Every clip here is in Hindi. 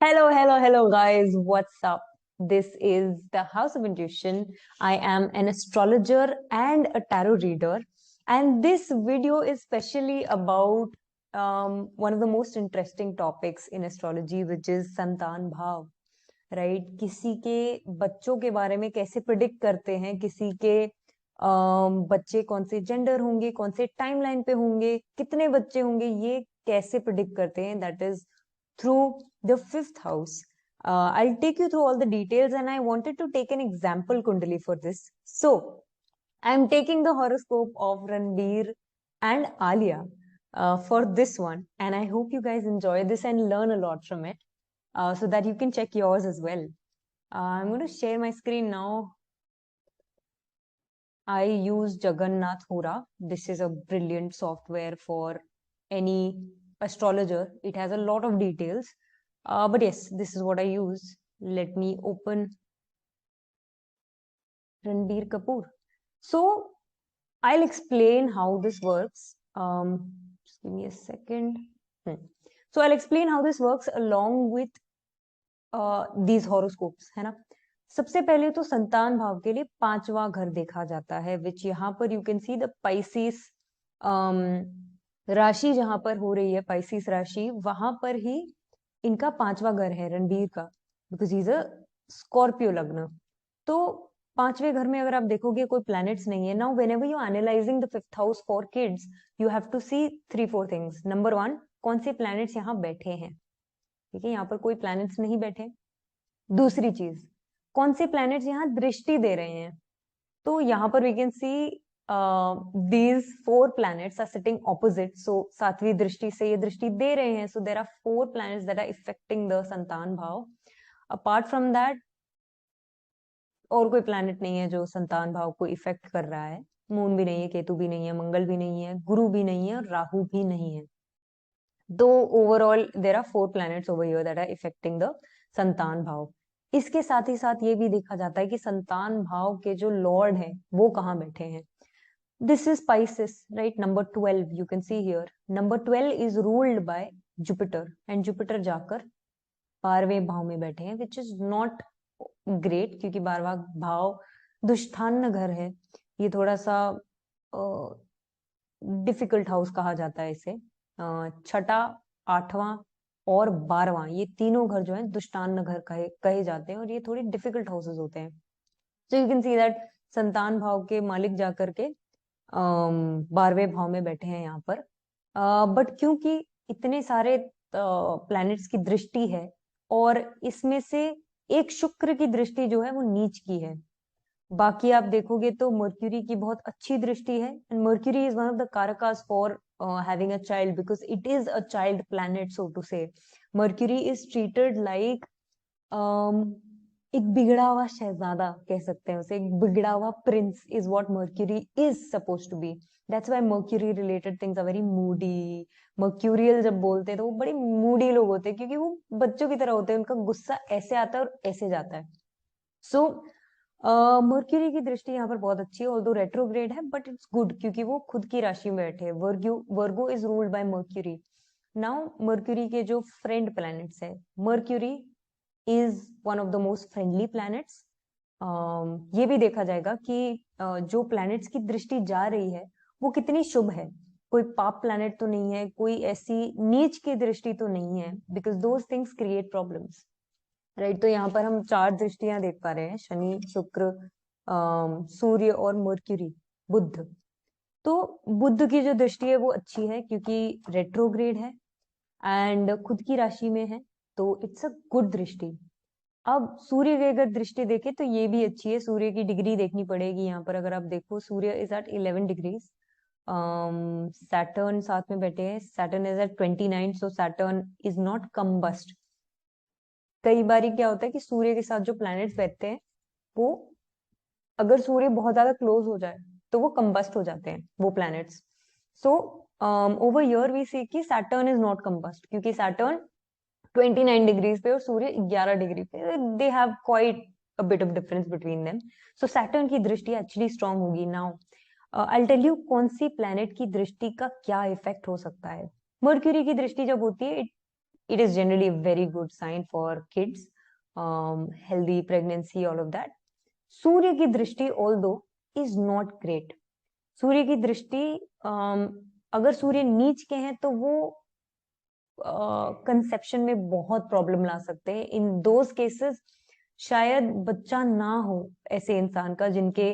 Hello, hello, hello, guys. What's up? This is the House of Intuition. I am an astrologer and a tarot reader. And this video is specially about one of the most interesting topics in astrology, which is संतान भाव. राइट किसी के बच्चों के बारे में कैसे प्रिडिक्ट करते हैं, किसी के बच्चे कौन से जेंडर होंगे, कौन से टाइमलाइन पे होंगे, कितने बच्चे होंगे, ये कैसे प्रिडिक्ट करते हैं. That is through the fifth house. I'll take you through all the details, and I wanted to take an example Kundali for this. So, I'm taking the horoscope of Ranbir and Alia for this one, and I hope you guys enjoy this and learn a lot from it, so that you can check yours as well. I'm going to share my screen now. I use Jagannath Hora. This is a brilliant software for any astrologer. It has a lot of details. But yes, this is what I use. Let me open Ranbir Kapoor. So I'll explain how this works. Just give me a second. So I'll explain how this works along with these horoscopes, है ना. सबसे पहले तो संतान भाव के लिए 5वां घर देखा जाता है, विच यहाँ पर you can see the Pisces राशि जहां पर हो रही है, पाइसिस राशि, वहां पर ही इनका 5वां घर है रणबीर का, बिकॉज इज अ स्कॉर्पियो लग्न. तो 5वें घर में अगर आप देखोगे कोई प्लैनेट्स नहीं है. Now whenever you analysing the fifth house for kids, you have to see 3-4 things. Number 1, कौन से प्लैनेट्स यहाँ बैठे हैं. ठीक है, यहाँ पर कोई प्लैनेट्स नहीं बैठे. दूसरी चीज, कौन से प्लैनेट्स यहाँ दृष्टि दे रहे हैं. तो यहाँ पर we can see these 4 planets are sitting opposite. So 7वीं दृष्टि से ये दृष्टि दे रहे हैं. So there are 4 planets that are affecting the संतान भाव. Apart from that, और कोई प्लैनेट नहीं है जो संतान भाव को इफेक्ट कर रहा है. मून भी नहीं है, केतु भी नहीं है, मंगल भी नहीं है, गुरु भी नहीं है और राहु भी नहीं है. तो overall there are 4 planets over here that are affecting the संतान भाव. इसके साथ ही साथ ये भी देखा जाता है कि संतान भाव के जो लॉर्ड हैं वो कहाँ बैठे हैं. This is Pisces, right? Number 12, you can see here. Number 12 is ruled by Jupiter, and Jupiter जाकर 12वें भाव में बैठे हैं, which is not great, क्योंकि 12वां भाव दुष्टान्न घर है. ये थोड़ा सा डिफिकल्ट हाउस कहा जाता है इसे. 6ठा, 8वां और 12वां, ये तीनों घर जो है दुष्टान्न घर कहे जाते हैं, और ये थोड़े डिफिकल्ट हाउसेस होते हैं. So you can see that संतान भाव के मालिक जाकर के 12वें भाव में बैठे हैं यहाँ पर. बट क्योंकि इतने सारे प्लैनेट्स की दृष्टि है, और इसमें से एक शुक्र की दृष्टि जो है वो नीच की है. बाकी आप देखोगे तो मर्क्यूरी की बहुत अच्छी दृष्टि है, and Mercury is one of the कारकास for having a child, because it is a child planet, so to say. Mercury is treated like एक बिगड़ा हुआ शहजादा कह सकते हैं उसे. एक बिगड़ा हुआ prince is what Mercury is suppose to be. That's why Mercury related things are very moody. Mercurial जब बोलते हैं तो वो बड़े मूडी लोग होते हैं, क्योंकि वो बच्चों की तरह होते हैं. उनका गुस्सा ऐसे आता है और ऐसे जाता है. सो मर्क्यूरी की दृष्टि यहाँ पर बहुत अच्छी है, ऑल्दो रेट्रोग्रेड है, बट इट्स गुड क्योंकि वो खुद की राशि में बैठे हैं. Virgo is ruled by Mercury. Now Mercury के जो फ्रेंड प्लैनेट्स है, Mercury is one of the most friendly planets. ये भी देखा जाएगा कि जो प्लैनेट्स की दृष्टि जा रही है वो कितनी शुभ है. कोई पाप प्लैनेट तो नहीं है, कोई ऐसी नीच की दृष्टि तो नहीं है, because those things create problems, right. तो यहाँ पर हम 4 दृष्टियां देख पा रहे हैं, शनि, शुक्र, सूर्य और मर्क्यूरी, बुध. तो बुध की जो दृष्टि है वो अच्छी है क्योंकि रेट्रोग्रेड है एंड खुद की राशि में है, तो इट्स अ गुड दृष्टि. अब सूर्य की अगर दृष्टि देखें तो ये भी अच्छी है. सूर्य की डिग्री देखनी पड़ेगी यहाँ पर. अगर आप देखो, सूर्य इज एट 11 डिग्रीज. सैटर्न साथ में बैठे हैं. Saturn is at 29, so Saturn is not combust. कई बार क्या होता है कि सूर्य के साथ जो प्लैनेट्स बैठते हैं वो, अगर सूर्य बहुत ज्यादा क्लोज हो जाए तो वो कंबस्ट हो जाते हैं वो planets. So over here we see कि सैटर्न इज नॉट कंबस्ट, क्योंकि सैटर्न 29 डिग्रीज पे और सूर्य 11 डिग्री पे. They have quite a bit of difference between them. So Saturn की दृष्टि एक्चुअली स्ट्रांग होगी. नाउ आई टेल यू कौन सी प्लैनेट की दृष्टि का क्या इफेक्ट हो सकता है. मर्क्यूरी की दृष्टि जब होती है, it is generally a very good sign for kids, healthy pregnancy, all of that. सूर्य की दृष्टि although is not great. सूर्य की दृष्टि अगर सूर्य नीच के हैं तो वो कंसेप्शन में बहुत प्रॉब्लम ला सकते हैं. इन दोज केसेस शायद बच्चा ना हो ऐसे इंसान का जिनके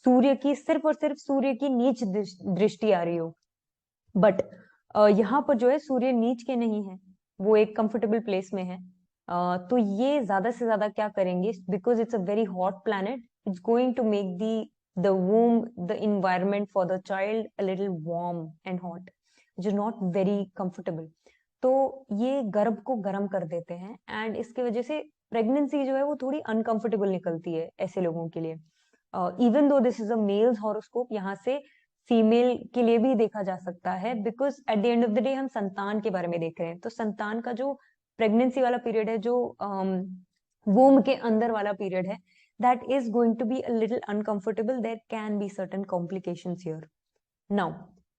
सूर्य की सिर्फ और सिर्फ सूर्य की नीच दृष्टि आ रही हो. बट यहाँ पर जो है सूर्य नीच के नहीं है, वो एक कंफर्टेबल प्लेस में है. तो ये ज्यादा से ज्यादा क्या करेंगे, because it's a very hot planet, it's going to make the womb, the environment for the child a little warm and hot, which is not very comfortable. तो ये गर्भ को गर्म कर देते हैं एंड इसकी वजह से प्रेगनेंसी जो है वो थोड़ी अनकंफर्टेबल निकलती है ऐसे लोगों के लिए. Even though this is a male's horoscope, यहाँ से फीमेल के लिए भी देखा जा सकता है, because at the end of the day हम संतान के बारे में देख रहे हैं. तो संतान का जो प्रेगनेंसी वाला पीरियड है, जो वोम के अंदर वाला पीरियड है, that is going to be a little uncomfortable. There can be certain complications here. Now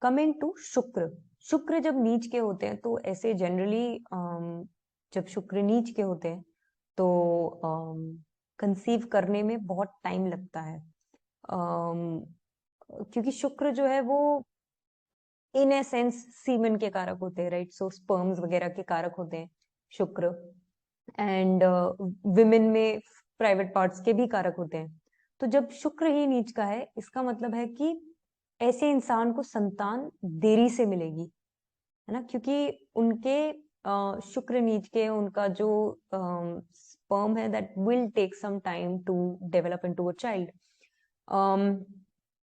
coming to Shukra. Shukra जब नीच के होते हैं तो ऐसे जनरली जब शुक्र नीच के होते हैं तो कंसीव करने में बहुत टाइम लगता है. क्योंकि शुक्र जो है वो इन ए सेंस सीमेन के कारक होते हैं, राइट. सो स्पर्म्स वगैरह के कारक होते हैं शुक्र. एंड विमेन में प्राइवेट पार्ट्स के भी कारक होते हैं. तो जब शुक्र ही नीच का है, इसका मतलब है कि ऐसे इंसान को संतान देरी से मिलेगी, है ना, क्योंकि उनके शुक्र नीच के उनका जो स्पर्म है that will take some time to develop into a child.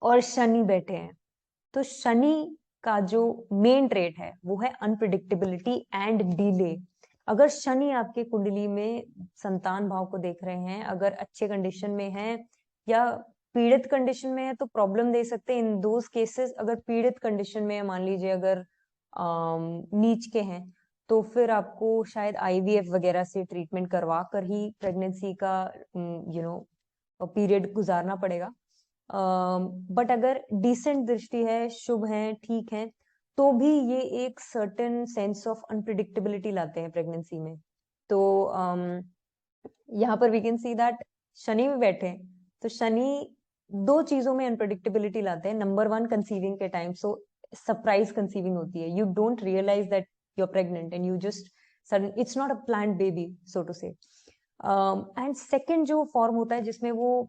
और शनि बैठे हैं, तो शनि का जो मेन ट्रेट है वो है अनप्रिडिक्टेबिलिटी एंड डिले. अगर शनि आपके कुंडली में संतान भाव को देख रहे हैं, अगर अच्छे कंडीशन में है या पीड़ित कंडीशन में है तो प्रॉब्लम दे सकते हैं. इन दोज केसेस अगर पीड़ित कंडीशन में है, मान लीजिए अगर नीच के हैं, तो फिर आपको शायद आईवीएफ वगैरह से ट्रीटमेंट करवा कर ही प्रेगनेंसी का पीरियड गुजारना पड़ेगा. बट अगर डिसेंट दृष्टि है, शुभ है, ठीक है, तो भी ये एक सर्टेन सेंस ऑफ अनप्रिडिक्टेबिलिटी लाते हैं प्रेगनेंसी में. तो यहाँ पर we can see that Shani में बैठे हैं, तो शनि दो चीजों में अनप्रिडिक्टेबिलिटी लाते हैं. नंबर वन, कंसीविंग के टाइम. सो सरप्राइज कंसीविंग होती है, you don't realise that you are pregnant and you just sudden, it's not a planned baby so to say. And second जो फॉर्म होता है जिसमें वो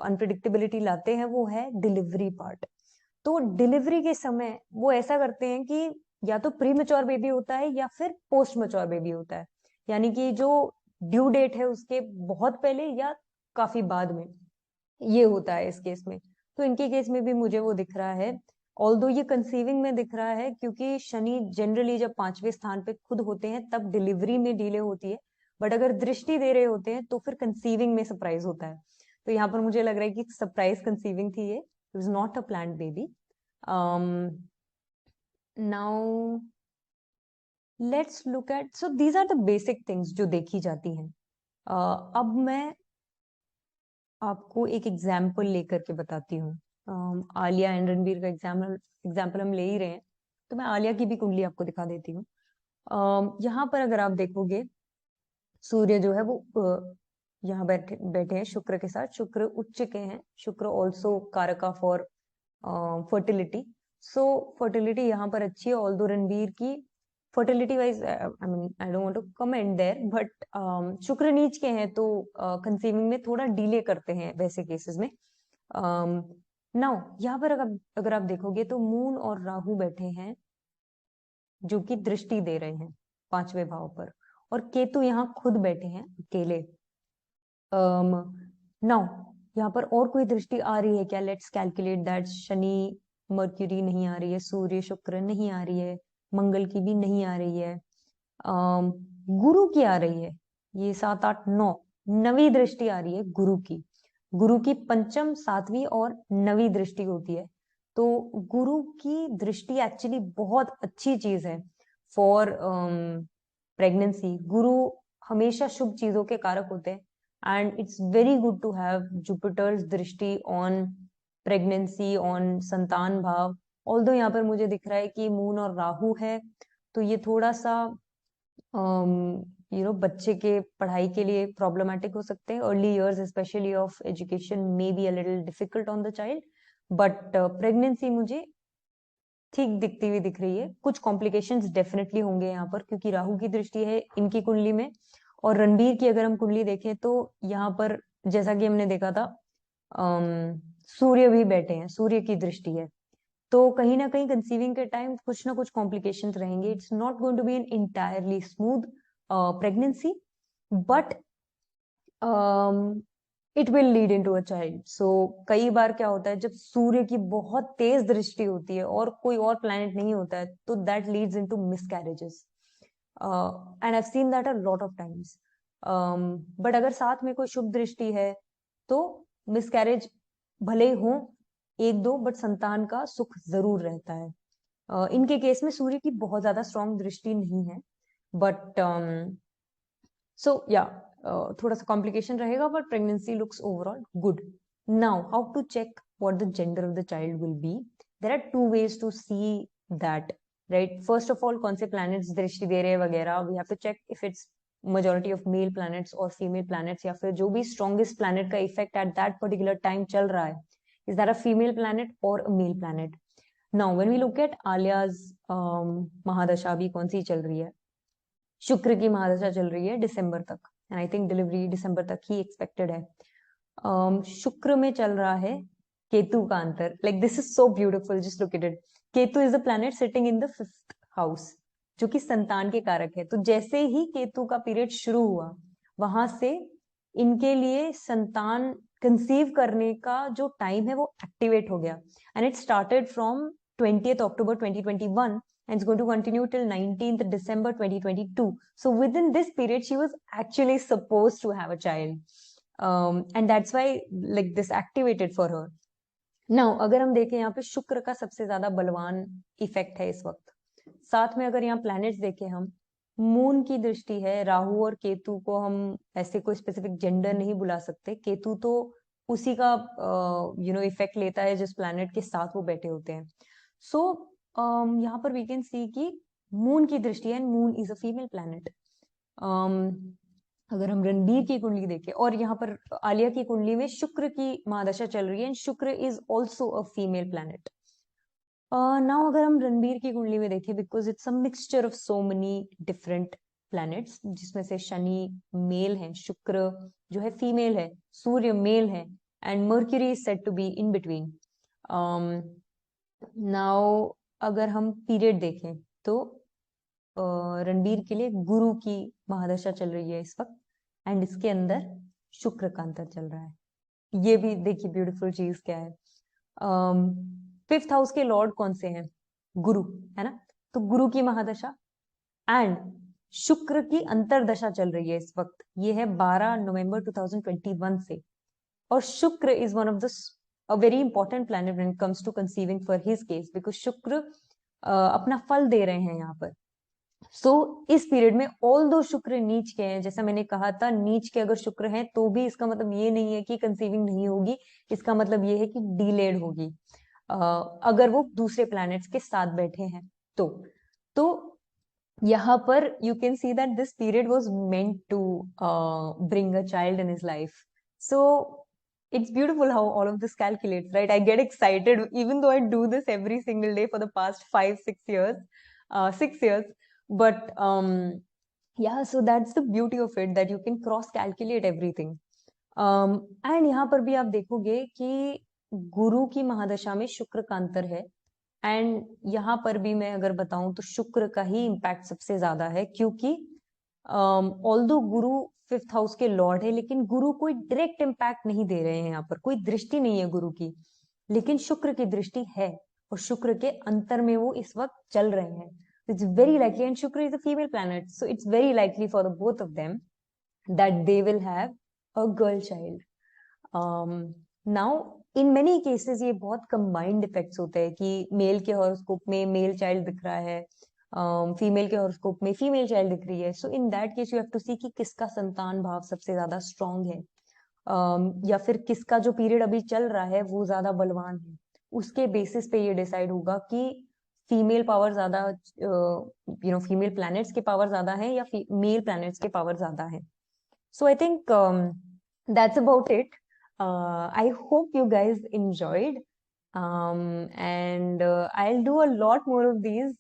अनप्रिडिक्टेबिलिटी लाते हैं, वो है डिलीवरी पार्ट. तो डिलीवरी के समय वो ऐसा करते हैं कि या तो प्री मेच्योर बेबी होता है या फिर पोस्ट मेच्योर बेबी होता है, यानी कि जो ड्यू डेट है उसके बहुत पहले या काफी बाद में, ये होता है इस केस में. तो इनके केस में भी मुझे वो दिख रहा है, ऑल्दो ये कंसीविंग में दिख रहा है, क्योंकि शनि जनरली जब 5वें स्थान पे खुद होते हैं तब डिलीवरी में डिले होती है. बट अगर दृष्टि दे रहे होते हैं तो फिर कंसीविंग में सरप्राइज होता है. तो यहाँ पर मुझे लग रहा है कि सरप्राइज कंसीविंग थी ये, it was not a planned baby. Now let's look at, so these are the basic things जो देखी जाती हैं. अब मैं आपको एक एग्जाम्पल लेकर के बताती हूँ. आलिया एंड रणबीर का एग्जाम्पल हम ले ही रहे हैं, तो मैं आलिया की भी कुंडली आपको दिखा देती हूँ. यहाँ पर अगर आप देखोगे, सूर्य जो है वो यहाँ बैठे बैठे हैं शुक्र के साथ. शुक्र उच्च के हैं. शुक्र ऑल्सो कारका फॉर फर्टिलिटी. सो फर्टिलिटी यहाँ पर अच्छी है, ऑल्दो रणबीर की fertility wise I mean I don't want to comment there, but Shukra नीच के हैं तो कंसीविंग में थोड़ा डिले करते हैं वैसे केसेस में. नाउ यहाँ पर अगर आप देखोगे तो मून और राहु बैठे हैं जो कि दृष्टि दे रहे हैं 5वें भाव पर, और केतु यहाँ खुद बैठे हैं अकेले. नाउ यहाँ पर और कोई दृष्टि आ रही है क्या? Let's calculate that. Shani mercury नहीं आ रही है, सूर्य शुक्र नहीं आ रही है, मंगल की भी नहीं आ रही है, गुरु की आ रही है. ये 7 8 9 नवी दृष्टि आ रही है गुरु की. गुरु की पंचम, 7वीं और 9वीं दृष्टि होती है. तो गुरु की दृष्टि एक्चुअली बहुत अच्छी चीज है फॉर प्रेगनेंसी. गुरु हमेशा शुभ चीजों के कारक होते हैं, and it's very good to have Jupiter's दृष्टि ऑन प्रेगनेंसी, ऑन संतान भाव. ऑल्दो यहाँ पर मुझे दिख रहा है कि मून और राहु है, तो ये थोड़ा सा बच्चे के पढ़ाई के लिए प्रॉब्लमेटिक हो सकते हैं, early years specially of education may be a little difficult on the child, but pregnancy मुझे ठीक दिखती हुई दिख रही है। कुछ कॉम्प्लिकेशंस डेफिनेटली होंगे यहाँ पर, क्योंकि राहु की दृष्टि है इनकी कुंडली में, और रणबीर की अगर हम कुंडली देखें तो यहाँ पर जैसा कि हमने देखा था, सूर्य भी बैठे हैं, सूर्य की दृष्टि है, तो कहीं ना कहीं कंसीविंग के टाइम कुछ ना कुछ कॉम्प्लिकेशंस रहेंगे। It's not going to be an entirely smooth pregnancy, but it will lead in to a child. So कई बार क्या होता है, जब सूर्य की बहुत तेज दृष्टि होती है और कोई और प्लैनेट नहीं होता है, तो that leads into miscarriages, and I have seen that a lot of times. But अगर साथ में कोई शुभ दृष्टि है तो मिसकैरेज भले ही हो एक दो, बट संतान का सुख जरूर रहता है। इनके केस में सूर्य की बहुत ज्यादा स्ट्रॉन्ग दृष्टि नहीं है, बट सो या थोड़ा सा कॉम्प्लिकेशन रहेगा, but pregnancy looks overall good. Now how to check what the gender of the child will be? There are two ways to see that, right? First of all, कौन से प्लैनेट्स दृष्टि दे रहे हैं वगैरह, we have to check if it's majority of male planets और फीमेल प्लैनेट्स, या फिर जो भी स्ट्रॉन्गेस्ट प्लैनेट का effect at that particular time चल रहा है, is that a female planet और a male planet? Now when we look at आलियाज महादशा, अभी कौन सी चल रही है? शुक्र की महादशा चल रही है दिसंबर तक, एंड आई थिंक डिलीवरी दिसंबर तक ही एक्सपेक्टेड है। शुक्र में चल रहा है केतु का अंतर, like this is so beautiful, just look at it. Ketu is the planet sitting in the 5th house, जो कि संतान के कारक है। तो जैसे ही केतु का पीरियड शुरू हुआ, वहां से इनके लिए संतान कंसीव करने का जो टाइम है वो एक्टिवेट हो गया, and it started from 20th October 2021 and it's going to continue till 19th December 2022. So within this period, she was actually supposed to have a child. And that's why like this activated for her. Now, अगर हम देखें यहाँ पे शुक्र का सबसे ज्यादा बलवान इफेक्ट है इस वक्त। साथ में अगर यहाँ प्लैनेट्स देखें हम, मून की दृष्टि है, राहु और केतु को हम ऐसे कोई स्पेसिफिक जेंडर नहीं बुला सकते। केतु तो उसी का इफेक्ट लेता है जिस प्लैनेट के साथ वो बैठे होते हैं। सो यहाँ पर वी कैन सी कि मून की दृष्टि है, and moon is a female planet. अगर हम रणबीर की कुंडली देखें, और यहाँ पर आलिया की कुंडली में शुक्र की महादशा चल रही है, एंड शुक्र is also a female planet. Now अगर हम रणबीर की कुंडली में देखें, because it's a mixture of so many different planets, जिसमें से शनि मेल है, शुक्र जो है फीमेल है, सूर्य मेल है, and Mercury is said to be in between. Now अगर हम पीरियड देखें तो रणबीर के लिए गुरु की महादशा चल रही है इस वक्त, एंड इसके अंदर शुक्र का अंतर चल रहा है। ये भी देखिए ब्यूटीफुल चीज क्या है। 5th हाउस के लॉर्ड कौन से हैं? गुरु, है ना? तो गुरु की महादशा एंड शुक्र की अंतरदशा चल रही है इस वक्त। ये है 12 नवंबर 2021 से, और शुक्र is one of the a very important planet when it comes to conceiving for his case, because शुक्र अपना फल दे रहे हैं यहाँ पर। सो इस पीरियड में ऑल दो शुक्र नीच के हैं, जैसा मैंने कहा था, नीच के अगर शुक्र हैं तो भी इसका मतलब ये नहीं है कि कंसीविंग नहीं होगी, इसका मतलब ये है कि डिलेड होगी, अगर वो दूसरे प्लैनेट्स के साथ बैठे हैं तो यहाँ पर you can see that this period was meant to bring a child in his life. So it's beautiful how all of this calculates, right? I get excited even though I do this every single day for the past 5-6 years, 6 years. But yeah, so that's the beauty of it, that you can cross calculate everything. And यहाँ पर भी आप देखोगे कि गुरु की महादशा में शुक्र का अंतर है, एंड यहाँ पर भी मैं अगर बताऊं तो शुक्र का ही इम्पैक्ट सबसे ज्यादा है, क्योंकि ऑल्दो गुरु 5th हाउस के लॉर्ड है, लेकिन गुरु कोई डायरेक्ट इम्पैक्ट नहीं दे रहे हैं, यहाँ पर कोई दृष्टि नहीं है गुरु की, लेकिन शुक्र की दृष्टि है, और शुक्र के अंतर में वो इस वक्त चल रहे हैं। इट्स वेरी लाइकली, एंड शुक्र is a female planet, so it's very likely for the both of them that they will have a girl child. Now in many cases ये बहुत कंबाइंड इफेक्ट्स होते हैं कि मेल के हॉरोस्कोप में मेल चाइल्ड दिख रहा है, फीमेल के हॉरोस्कोप में फीमेल चाइल्ड दिख रही है। So in that case you have to see कि किसका संतान भाव सबसे ज्यादा स्ट्रांग है, या फिर किसका जो पीरियड अभी चल रहा है वो ज्यादा बलवान है। उसके बेसिस पे ये डिसाइड होगा कि फीमेल पावर ज्यादा, फीमेल प्लैनेट्स के पावर ज्यादा है या मेल प्लैनेट्स के पावर ज्यादा है. So I think that's about it. I hope you guys enjoyed. And I'll do a lot more of these.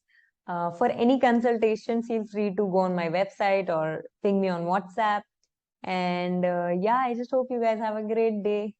For any consultation, feel free to go on my website or ping me on WhatsApp. And yeah, I just hope you guys have a great day.